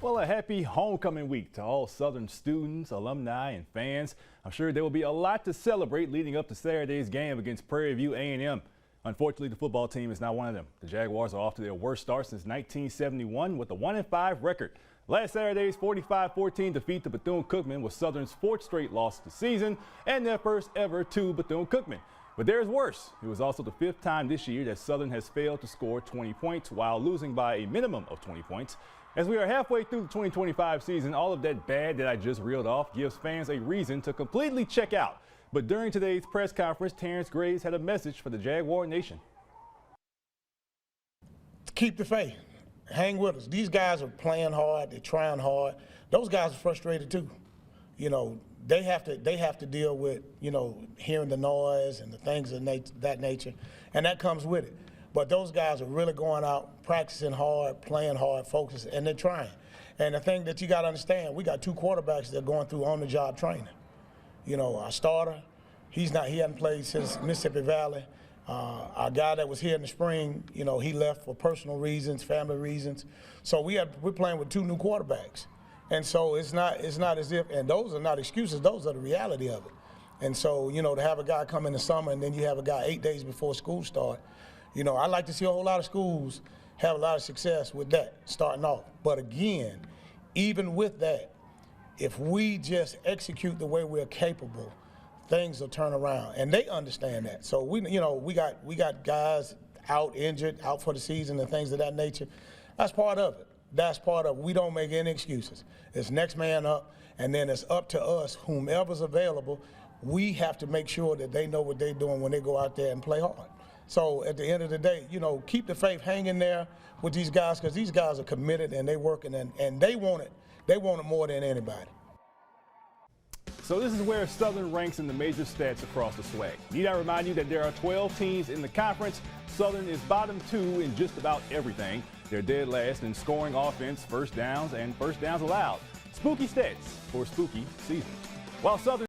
Well, a happy homecoming week to all Southern students, alumni, and fans. I'm sure there will be a lot to celebrate leading up to Saturday's game against Prairie View A&M. Unfortunately, the football team is not one of them. The Jaguars are off to their worst start since 1971 with a 1-5 record. Last Saturday's 45-14 defeat to Bethune-Cookman was Southern's fourth straight loss of the season and their first ever to Bethune-Cookman. But there's worse. It was also the fifth time this year that Southern has failed to score 20 points while losing by a minimum of 20 points. As we are halfway through the 2025 season, all of that bad that I just reeled off gives fans a reason to completely check out. But during today's press conference, Terrence Graves had a message for the Jaguar Nation. Keep the faith. Hang with us. These guys are playing hard. They're trying hard. Those guys are frustrated too. You know, they have to deal with, you know, hearing the noise and the things of that nature, and that comes with it. But those guys are really going out, practicing hard, playing hard, focused, and they're trying. And the thing that you got to understand, we got two quarterbacks that are going through on-the-job training. You know, our starter, he hadn't played since Mississippi Valley. Our guy that was here in the spring, you know, he left for personal reasons, family reasons. So we're playing with two new quarterbacks. And so it's not as if, and those are not excuses, those are the reality of it. And so, you know, to have a guy come in the summer and then you have a guy 8 days before school start, you know, I like to see a whole lot of schools have a lot of success with that starting off. But again, even with that, if we just execute the way we're capable, things will turn around, and they understand that. So we got guys out injured, out for the season, and things of that nature. That's part of it. That's part of it. We don't make any excuses. It's next man up, and then it's up to us, whomever's available. We have to make sure that they know what they're doing when they go out there and play hard. So at the end of the day, you know, keep the faith, hang in there with these guys, because these guys are committed and they're working, and they want it. They want it more than anybody. So this is where Southern ranks in the major stats across the SWAC. Need I remind you that there are 12 teams in the conference. Southern is bottom 2 in just about everything. They're dead last in scoring offense, first downs, and first downs allowed. Spooky stats for a spooky season. While Southern